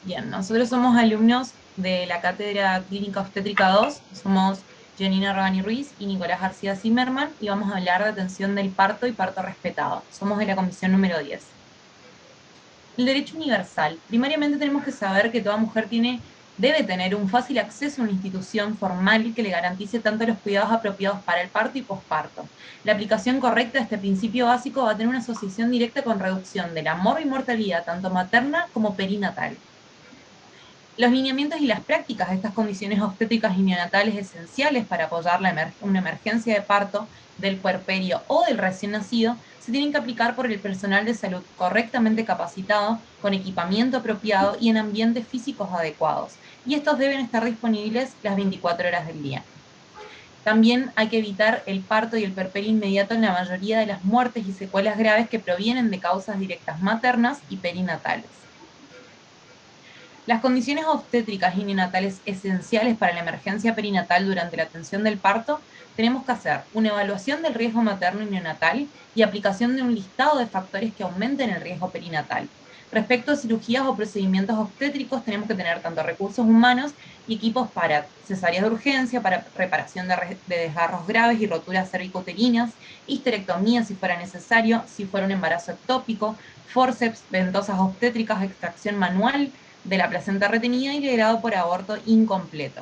Bien, nosotros somos alumnos de la Cátedra Clínica Obstétrica 2, somos Janina Rabani Ruiz y Nicolás García Zimmerman, y vamos a hablar de atención del parto y parto respetado. Somos de la comisión número 10. El derecho universal. Primariamente tenemos que saber que toda mujer debe tener un fácil acceso a una institución formal que le garantice tanto los cuidados apropiados para el parto y posparto. La aplicación correcta de este principio básico va a tener una asociación directa con reducción de la mortalidad tanto materna como perinatal. Los lineamientos y las prácticas de estas condiciones obstétricas y neonatales esenciales para apoyar una emergencia de parto del puerperio o del recién nacido se tienen que aplicar por el personal de salud correctamente capacitado, con equipamiento apropiado y en ambientes físicos adecuados. Y estos deben estar disponibles las 24 horas del día. También hay que evitar el parto y el puerperio inmediato en la mayoría de las muertes y secuelas graves que provienen de causas directas maternas y perinatales. Las condiciones obstétricas y neonatales esenciales para la emergencia perinatal durante la atención del parto, tenemos que hacer una evaluación del riesgo materno y neonatal y aplicación de un listado de factores que aumenten el riesgo perinatal. Respecto a cirugías o procedimientos obstétricos, tenemos que tener tanto recursos humanos y equipos para cesáreas de urgencia, para reparación de desgarros graves y roturas cervicouterinas, histerectomía si fuera necesario, si fuera un embarazo ectópico, forceps, ventosas obstétricas, extracción manual de la placenta retenida y liberado por aborto incompleto.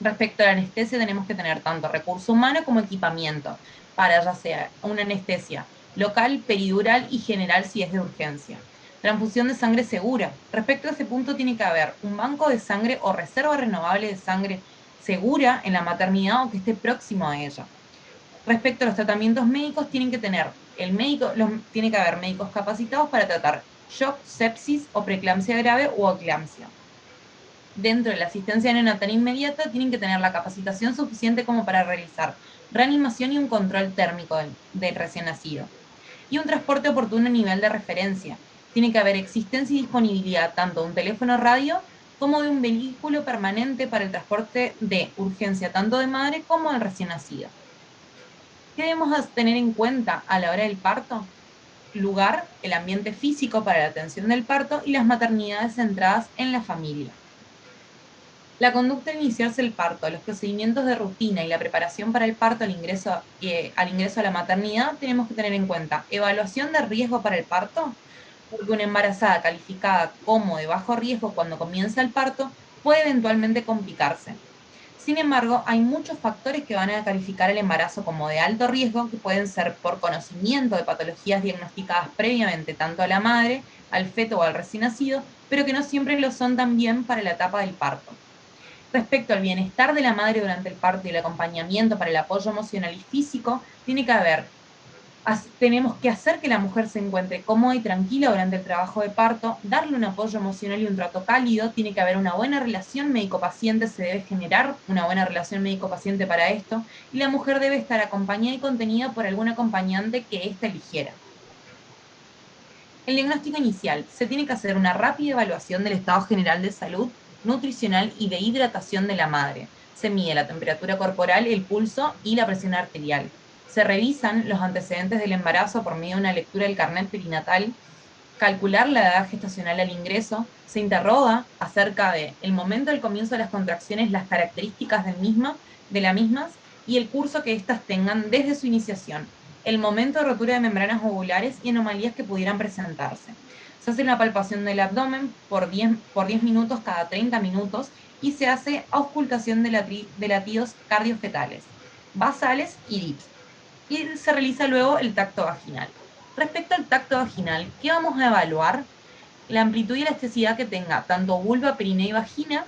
Respecto a la anestesia, tenemos que tener tanto recurso humano como equipamiento para ya sea una anestesia local, peridural y general si es de urgencia. Transfusión de sangre segura. Respecto a ese punto, tiene que haber un banco de sangre o reserva renovable de sangre segura en la maternidad o que esté próximo a ella. Respecto a los tratamientos médicos, tiene que haber médicos capacitados para tratar shock, sepsis o preeclampsia grave o eclampsia. Dentro de la asistencia neonatal inmediata, tienen que tener la capacitación suficiente como para realizar reanimación y un control térmico del recién nacido. Y un transporte oportuno a nivel de referencia. Tiene que haber existencia y disponibilidad tanto de un teléfono radio como de un vehículo permanente para el transporte de urgencia tanto de madre como del recién nacido. ¿Qué debemos tener en cuenta a la hora del parto? Lugar, el ambiente físico para la atención del parto y las maternidades centradas en la familia. La conducta al iniciarse el parto, los procedimientos de rutina y la preparación para el parto al ingreso a la maternidad, tenemos que tener en cuenta evaluación de riesgo para el parto, porque una embarazada calificada como de bajo riesgo cuando comienza el parto puede eventualmente complicarse. Sin embargo, hay muchos factores que van a calificar el embarazo como de alto riesgo, que pueden ser por conocimiento de patologías diagnosticadas previamente tanto a la madre, al feto o al recién nacido, pero que no siempre lo son también para la etapa del parto. Respecto al bienestar de la madre durante el parto y el acompañamiento para el apoyo emocional y físico, tenemos que hacer que la mujer se encuentre cómoda y tranquila durante el trabajo de parto, darle un apoyo emocional y un trato cálido, tiene que haber una buena relación médico-paciente, se debe generar una buena relación médico-paciente para esto, y la mujer debe estar acompañada y contenida por algún acompañante que ésta eligiera. El diagnóstico inicial. Se tiene que hacer una rápida evaluación del estado general de salud, nutricional y de hidratación de la madre. Se mide la temperatura corporal, el pulso y la presión arterial. Se revisan los antecedentes del embarazo por medio de una lectura del carnet perinatal, calcular la edad gestacional al ingreso, se interroga acerca del momento del comienzo de las contracciones, las características de las mismas y el curso que éstas tengan desde su iniciación, el momento de rotura de membranas ovulares y anomalías que pudieran presentarse. Se hace una palpación del abdomen por 10 minutos cada 30 minutos y se hace auscultación de latidos cardiofetales, basales y dips. Y se realiza luego el tacto vaginal. Respecto al tacto vaginal, ¿qué vamos a evaluar? La amplitud y elasticidad que tenga tanto vulva, perineo y vagina,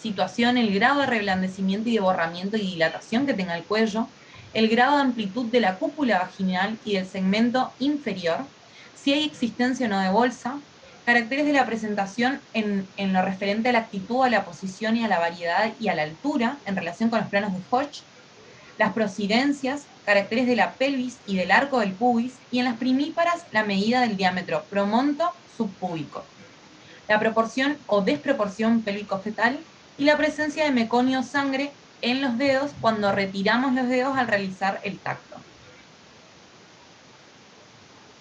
situación, el grado de reblandecimiento y de borramiento y dilatación que tenga el cuello, el grado de amplitud de la cúpula vaginal y del segmento inferior, si hay existencia o no de bolsa, caracteres de la presentación en lo referente a la actitud, a la posición y a la variedad y a la altura en relación con los planos de Hodge, las prosidencias, caracteres de la pelvis y del arco del pubis, y en las primíparas la medida del diámetro promonto subpúbico, la proporción o desproporción pélvico-fetal y la presencia de meconio o sangre en los dedos cuando retiramos los dedos al realizar el tacto.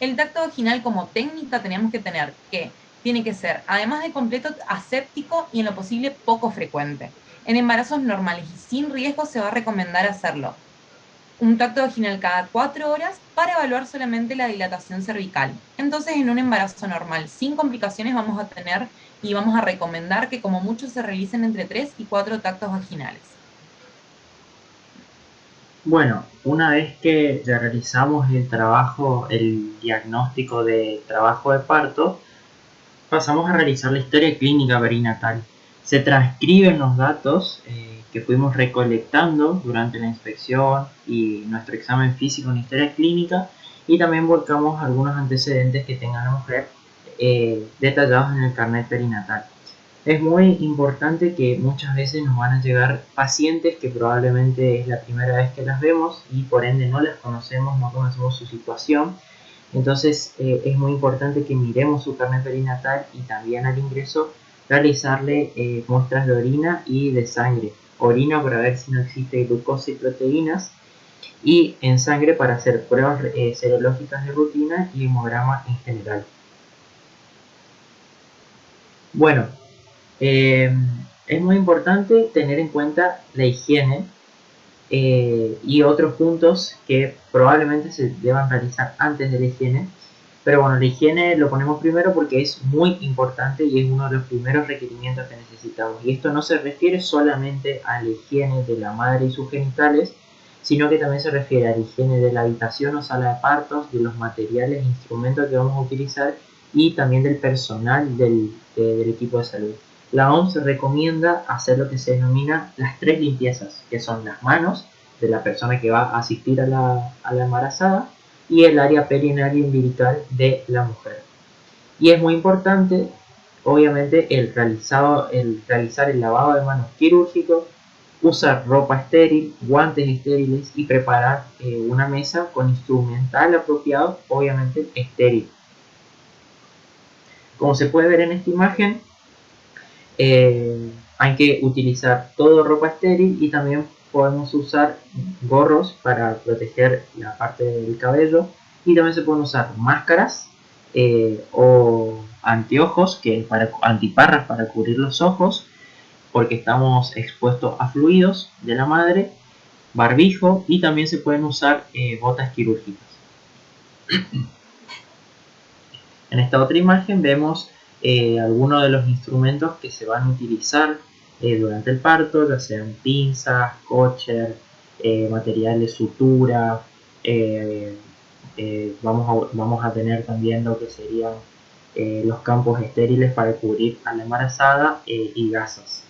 El tacto vaginal como técnica tenemos que tener que tiene que ser, además de completo, aséptico y en lo posible poco frecuente. En embarazos normales y sin riesgo se va a recomendar hacerlo un tacto vaginal cada 4 horas para evaluar solamente la dilatación cervical. Entonces, en un embarazo normal, sin complicaciones, vamos a tener y vamos a recomendar que como mucho se realicen entre 3 y 4 tactos vaginales. Bueno, una vez que ya realizamos el trabajo, el diagnóstico de trabajo de parto, pasamos a realizar la historia clínica perinatal. Se transcriben los datos que fuimos recolectando durante la inspección y nuestro examen físico en historia clínica, y también volcamos algunos antecedentes que tenga la mujer detallados en el carnet perinatal. Es muy importante que muchas veces nos van a llegar pacientes que probablemente es la primera vez que las vemos y por ende no las conocemos, no conocemos su situación. Entonces es muy importante que miremos su carnet perinatal y también al ingreso realizarle muestras de orina y de sangre. Orina para ver si no existe glucosa y proteínas, y en sangre para hacer pruebas serológicas de rutina y hemograma en general. Bueno, eh, es muy importante tener en cuenta la higiene y otros puntos que probablemente se deban realizar antes de la higiene. Pero bueno, la higiene lo ponemos primero porque es muy importante y es uno de los primeros requerimientos que necesitamos. Y esto no se refiere solamente a la higiene de la madre y sus genitales, sino que también se refiere a la higiene de la habitación o sala de partos, de los materiales e instrumentos que vamos a utilizar y también del personal del equipo de salud. La OMS recomienda hacer lo que se denomina las 3 limpiezas, que son las manos de la persona que va a asistir a la embarazada y el área perineal y umbilical de la mujer. Y es muy importante, obviamente, realizar el lavado de manos quirúrgico, usar ropa estéril, guantes estériles y preparar una mesa con instrumental apropiado, obviamente estéril. Como se puede ver en esta imagen, hay que utilizar todo ropa estéril y también podemos usar gorros para proteger la parte del cabello, y también se pueden usar máscaras o anteojos, antiparras para cubrir los ojos porque estamos expuestos a fluidos de la madre, barbijo, y también se pueden usar botas quirúrgicas. En esta otra imagen vemos algunos de los instrumentos que se van a utilizar durante el parto, ya sean pinzas, cocher, material de sutura. Vamos a tener también lo que serían los campos estériles para cubrir a la embarazada y gasas.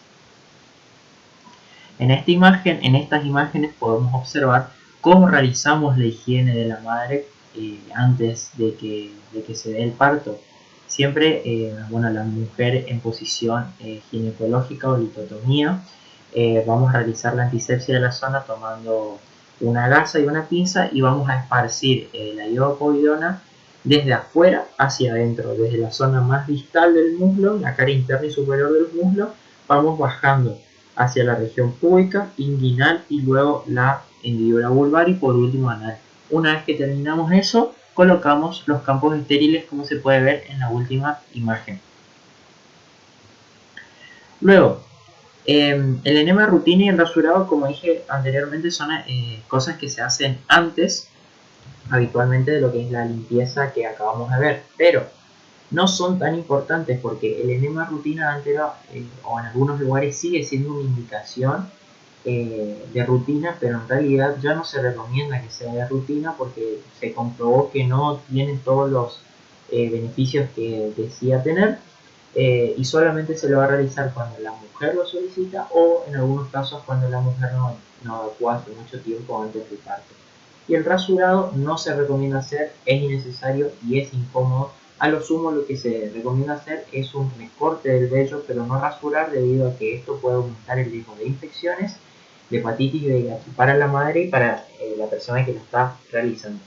En estas imágenes podemos observar cómo realizamos la higiene de la madre antes de que se dé el parto. Siempre, la mujer en posición ginecológica o litotomía, vamos a realizar la antisepsia de la zona tomando una gasa y una pinza, y vamos a esparcir la iodopovidona desde afuera hacia adentro, desde la zona más distal del muslo, la cara interna y superior del muslo, vamos bajando hacia la región púbica, inguinal y luego la hendidura vulvar y por último anal. Una vez que terminamos eso, colocamos los campos estériles como se puede ver en la última imagen. Luego, el enema de rutina y el rasurado, como dije anteriormente, son cosas que se hacen antes habitualmente de lo que es la limpieza que acabamos de ver, pero no son tan importantes porque el enema de rutina antes o en algunos lugares sigue siendo una indicación de rutina, pero en realidad ya no se recomienda que sea de rutina porque se comprobó que no tiene todos los beneficios que decía tener, y solamente se lo va a realizar cuando la mujer lo solicita o en algunos casos cuando la mujer no evacúa hace mucho tiempo antes del parto. Y el rasurado no se recomienda hacer, es innecesario y es incómodo. A lo sumo lo que se recomienda hacer es un recorte del vello, pero no rasurar, debido a que esto puede aumentar el riesgo de infecciones, de hepatitis y VIH para la madre y para la persona que lo está realizando.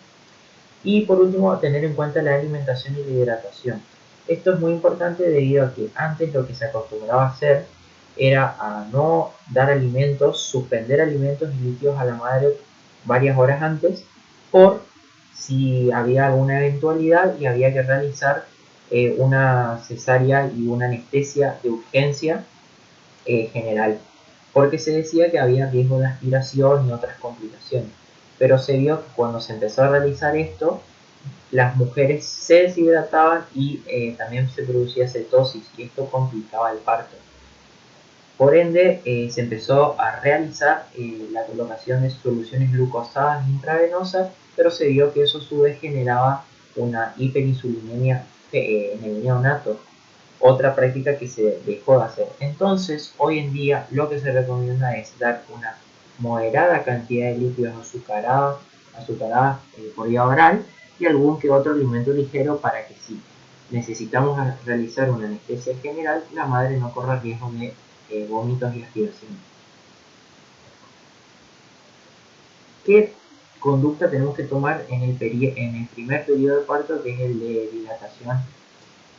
Y por último, tener en cuenta la alimentación y la hidratación. Esto es muy importante debido a que antes lo que se acostumbraba a hacer era a no dar alimentos, suspender alimentos y líquidos a la madre varias horas antes, por si había alguna eventualidad y había que realizar una cesárea y una anestesia de urgencia general, porque se decía que había riesgo de aspiración y otras complicaciones. Pero se vio que cuando se empezó a realizar esto, las mujeres se deshidrataban y también se producía cetosis y esto complicaba el parto. Por ende, se empezó a realizar la colocación de soluciones glucosadas intravenosas, pero se vio que eso a su vez generaba una hiperinsulinemia en el neonato, otra práctica que se dejó de hacer. Entonces, hoy en día lo que se recomienda es dar una moderada cantidad de líquidos azucarados por vía oral y algún que otro alimento ligero para que si necesitamos realizar una anestesia general, la madre no corra riesgo de vómitos y aspiración. ¿Qué conducta tenemos que tomar en el primer periodo de parto, que es el de dilatación?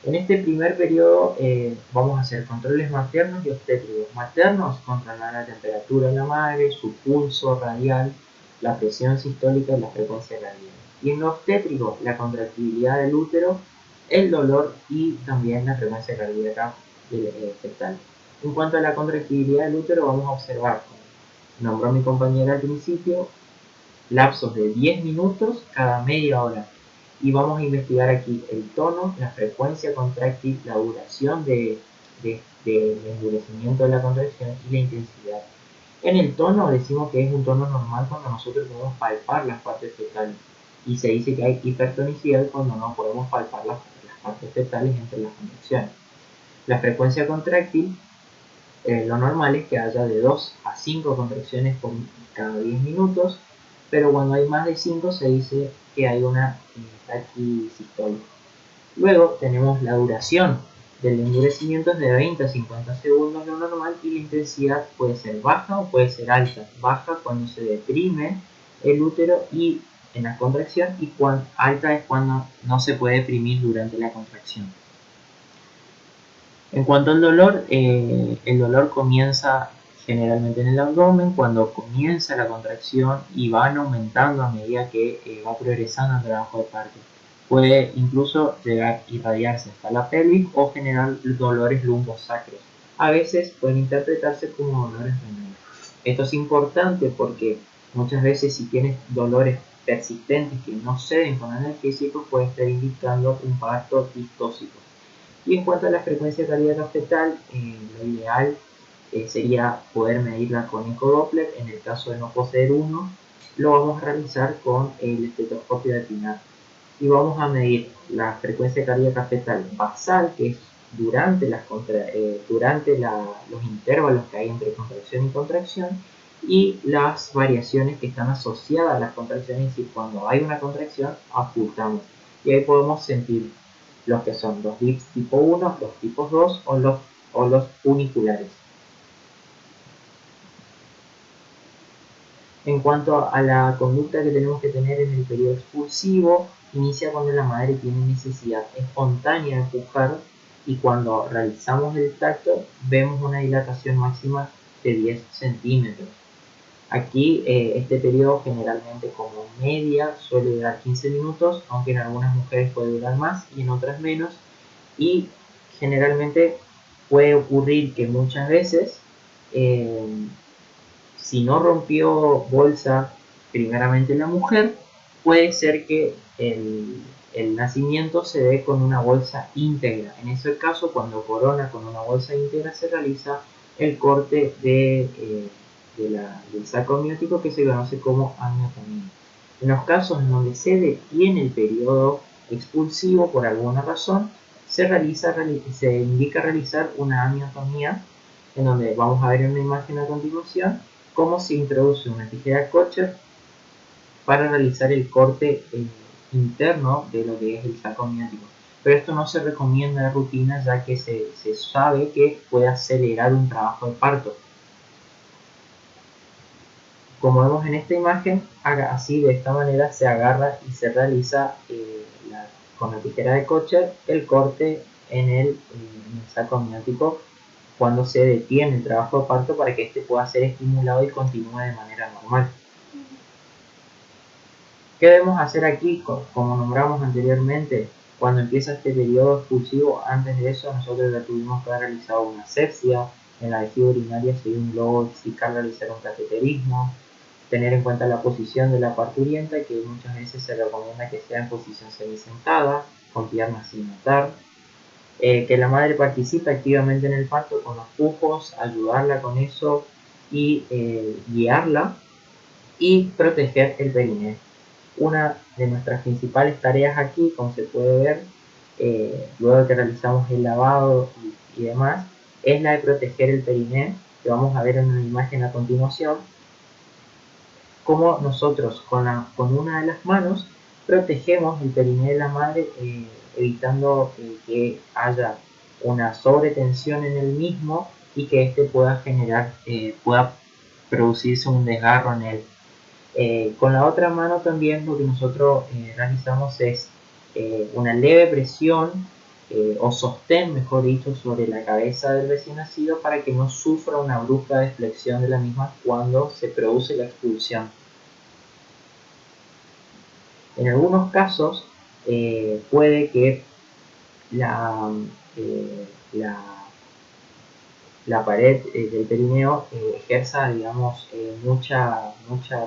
En este primer periodo vamos a hacer controles maternos y obstétricos. Maternos, controlar la temperatura de la madre, su pulso radial, la presión sistólica y la frecuencia cardíaca. Y en lo obstétrico, la contractibilidad del útero, el dolor y también la frecuencia cardíaca fetal. En cuanto a la contractibilidad del útero, vamos a observar, como nombró mi compañera al principio, lapsos de 10 minutos cada media hora. Y vamos a investigar aquí el tono, la frecuencia contráctil, la duración del endurecimiento de la contracción y la intensidad. En el tono decimos que es un tono normal cuando nosotros podemos palpar las partes fetales. Y se dice que hay hipertonicidad cuando no podemos palpar las partes fetales entre las contracciones. La frecuencia contráctil, lo normal es que haya de 2 a 5 contracciones por cada 10 minutos, pero cuando hay más de 5 se dice que hay una taquisistole. Luego tenemos la duración del endurecimiento, es de 20 a 50 segundos lo normal, y la intensidad puede ser baja o puede ser alta. Baja cuando se deprime el útero y en la contracción, y alta es cuando no se puede deprimir durante la contracción. En cuanto al dolor, el dolor comienza generalmente en el abdomen cuando comienza la contracción y van aumentando a medida que va progresando el trabajo de parto. Puede incluso llegar a irradiarse hasta la pelvis o generar dolores lumbosacros. A veces pueden interpretarse como dolores renales. Esto es importante porque muchas veces si tienes dolores persistentes que no ceden con analgésicos, puede estar indicando un parto distóxico. Y en cuanto a la frecuencia cardíaca fetal, lo ideal sería poder medirla con ecodoppler. En el caso de no poseer uno, lo vamos a realizar con el estetoscopio de Pinar. Y vamos a medir la frecuencia cardíaca fetal basal, que es durante los intervalos que hay entre contracción y contracción, y las variaciones que están asociadas a las contracciones, y cuando hay una contracción, ocultamos. Y ahí podemos sentir los que son los dips tipo 1, los tipos 2 o los uniculares. En cuanto a la conducta que tenemos que tener en el periodo expulsivo, inicia cuando la madre tiene necesidad espontánea de pujar, y cuando realizamos el tacto vemos una dilatación máxima de 10 centímetros. Aquí este periodo generalmente como media suele durar 15 minutos, aunque en algunas mujeres puede durar más y en otras menos. Y generalmente puede ocurrir que muchas veces, si no rompió bolsa primeramente la mujer, puede ser que el nacimiento se dé con una bolsa íntegra. En ese caso, cuando corona con una bolsa íntegra, se realiza el corte del saco amniótico, que se conoce como amniotomía. En los casos en donde se detiene el periodo expulsivo por alguna razón, se indica realizar una amniotomía, en donde vamos a ver en una imagen a continuación cómo se introduce una tijera Kotcher para realizar el corte interno de lo que es el saco amniótico. Pero esto no se recomienda de rutina, ya que se sabe que puede acelerar un trabajo de parto. Como vemos en esta imagen, así de esta manera se agarra y se realiza con la tijera de Kotcher el corte en el saco amniótico cuando se detiene el trabajo de parto, para que éste pueda ser estimulado y continúe de manera normal. ¿Qué debemos hacer aquí? Como nombramos anteriormente, Cuando empieza este periodo expulsivo, antes de eso nosotros ya tuvimos que haber realizado una asepsia, en la vejiga urinaria si hay un globo vesical realizar un cateterismo, tener en cuenta la posición de la parturienta, que muchas veces se recomienda que sea en posición semisentada, con piernas sin atar, que la madre participe activamente en el parto con los pujos, ayudarla con eso y guiarla, y proteger el perineo. Una de nuestras principales tareas aquí, como se puede ver, luego de que realizamos el lavado y demás, es la de proteger el perineo, que vamos a ver en una imagen a continuación, cómo nosotros con una de las manos protegemos el perineo de la madre, evitando que haya una sobretensión en el mismo y que éste pueda pueda producirse un desgarro en él. Con la otra mano también lo que nosotros realizamos es una leve presión o sostén, mejor dicho, sobre la cabeza del recién nacido para que no sufra una brusca deflexión de la misma cuando se produce la expulsión. En algunos casos puede que la, eh, la, la pared del perineo ejerza, digamos, mucha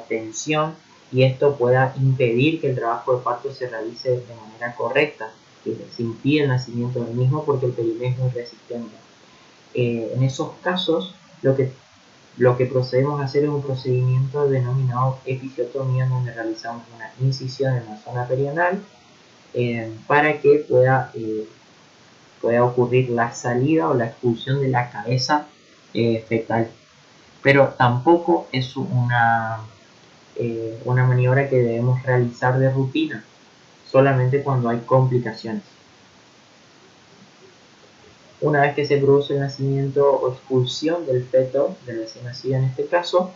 tensión, y esto pueda impedir que el trabajo de parto se realice de manera correcta, que se impide el nacimiento del mismo porque el perineo es muy resistente. En esos casos, lo que procedemos a hacer es un procedimiento denominado episiotomía, donde realizamos una incisión en la zona perianal para que pueda ocurrir la salida o la expulsión de la cabeza fetal. Pero tampoco es una maniobra que debemos realizar de rutina, solamente cuando hay complicaciones. Una vez que se produce el nacimiento o expulsión del feto, del recién nacido en este caso,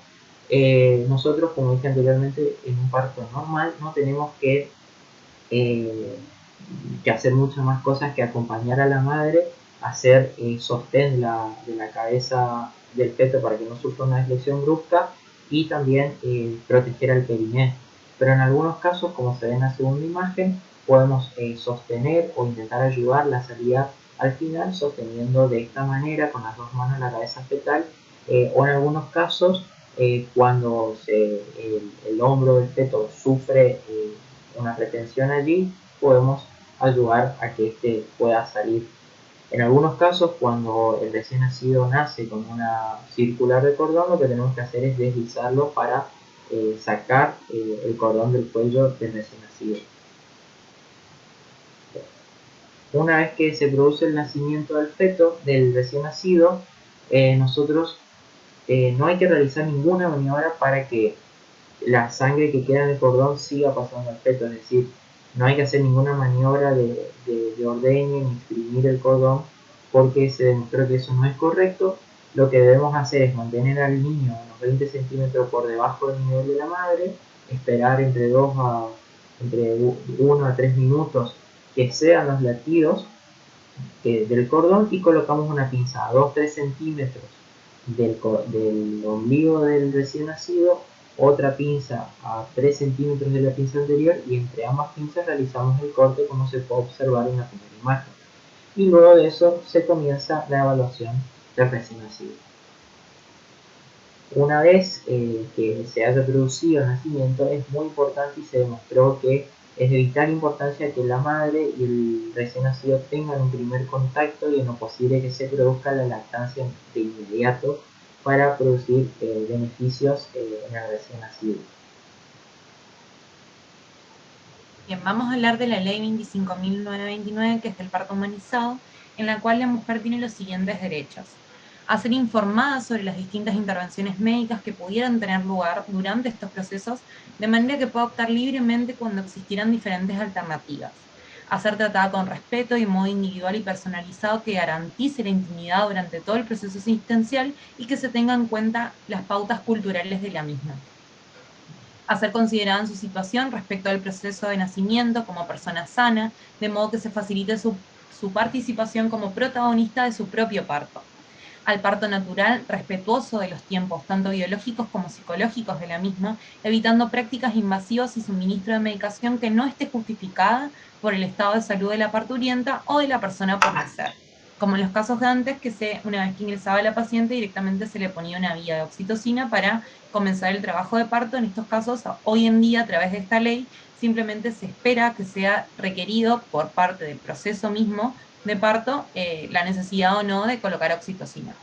nosotros, como dije anteriormente, en un parto normal no tenemos eh, que hacer muchas más cosas que acompañar a la madre, hacer sostén de la cabeza del feto para que no sufra una deflexión brusca, y también proteger al perineo. Pero en algunos casos, como se ve en la segunda imagen, podemos sostener o intentar ayudar la salida al final, sosteniendo de esta manera con las dos manos la cabeza fetal, o en algunos casos, cuando el hombro del feto sufre una retención allí, podemos ayudar a que éste pueda salir. En algunos casos, cuando el recién nacido nace con una circular de cordón, lo que tenemos que hacer es deslizarlo para sacar el cordón del cuello del recién nacido. Una vez que se produce el nacimiento del feto, del recién nacido, nosotros no hay que realizar ninguna maniobra para que la sangre que queda en el cordón siga pasando al feto, es decir, no hay que hacer ninguna maniobra de ordeñe ni exprimir el cordón, porque se demostró que eso no es correcto. Lo que debemos hacer es mantener al niño a unos 20 centímetros por debajo del nivel de la madre, esperar entre 1 a 3 minutos que sean los latidos del cordón, y colocamos una pinza a 2-3 centímetros del ombligo del recién nacido, otra pinza a 3 centímetros de la pinza anterior, y entre ambas pinzas realizamos el corte, como se puede observar en la primera imagen. Y luego de eso se comienza la evaluación del recién nacido. Una vez que se haya producido el nacimiento, es muy importante y se demostró que es de vital importancia que la madre y el recién nacido tengan un primer contacto, y en lo posible que se produzca la lactancia de inmediato para producir beneficios en el recién nacido. Bien, vamos a hablar de la ley 25.929, que es del parto humanizado, en la cual la mujer tiene los siguientes derechos: a ser informada sobre las distintas intervenciones médicas que pudieran tener lugar durante estos procesos, de manera que pueda optar libremente cuando existieran diferentes alternativas; a ser tratada con respeto y modo individual y personalizado que garantice la intimidad durante todo el proceso asistencial y que se tengan en cuenta las pautas culturales de la misma; a ser considerada en su situación respecto al proceso de nacimiento como persona sana, de modo que se facilite su participación como protagonista de su propio parto; al parto natural, respetuoso de los tiempos, tanto biológicos como psicológicos de la misma, evitando prácticas invasivas y suministro de medicación que no esté justificada por el estado de salud de la parturienta o de la persona por nacer. Como en los casos de antes, que una vez que ingresaba la paciente, directamente se le ponía una vía de oxitocina para comenzar el trabajo de parto. En estos casos, hoy en día, a través de esta ley, simplemente se espera que sea requerido por parte del proceso mismo de parto la necesidad o no de colocar oxitocina.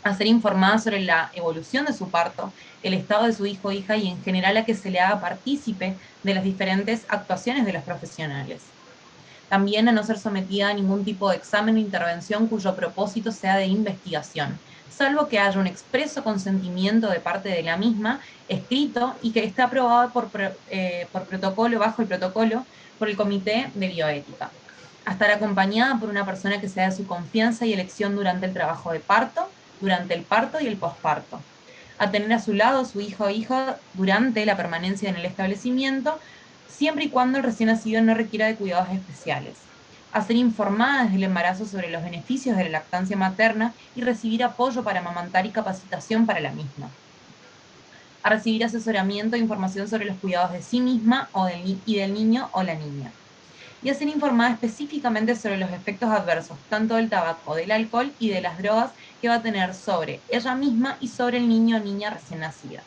A ser informada sobre la evolución de su parto, el estado de su hijo o hija y en general a que se le haga partícipe de las diferentes actuaciones de los profesionales. También a no ser sometida a ningún tipo de examen o intervención cuyo propósito sea de investigación, salvo que haya un expreso consentimiento de parte de la misma, escrito y que esté aprobado por protocolo, bajo el protocolo, por el Comité de Bioética. A estar acompañada por una persona que sea de su confianza y elección durante el trabajo de parto, durante el parto y el posparto. A tener a su lado su hijo o hija durante la permanencia en el establecimiento, siempre y cuando el recién nacido no requiera de cuidados especiales. A ser informada desde el embarazo sobre los beneficios de la lactancia materna y recibir apoyo para amamantar y capacitación para la misma. A recibir asesoramiento e información sobre los cuidados de sí misma y del niño o la niña. Y a ser informada específicamente sobre los efectos adversos, tanto del tabaco, del alcohol y de las drogas que va a tener sobre ella misma y sobre el niño o niña recién nacida.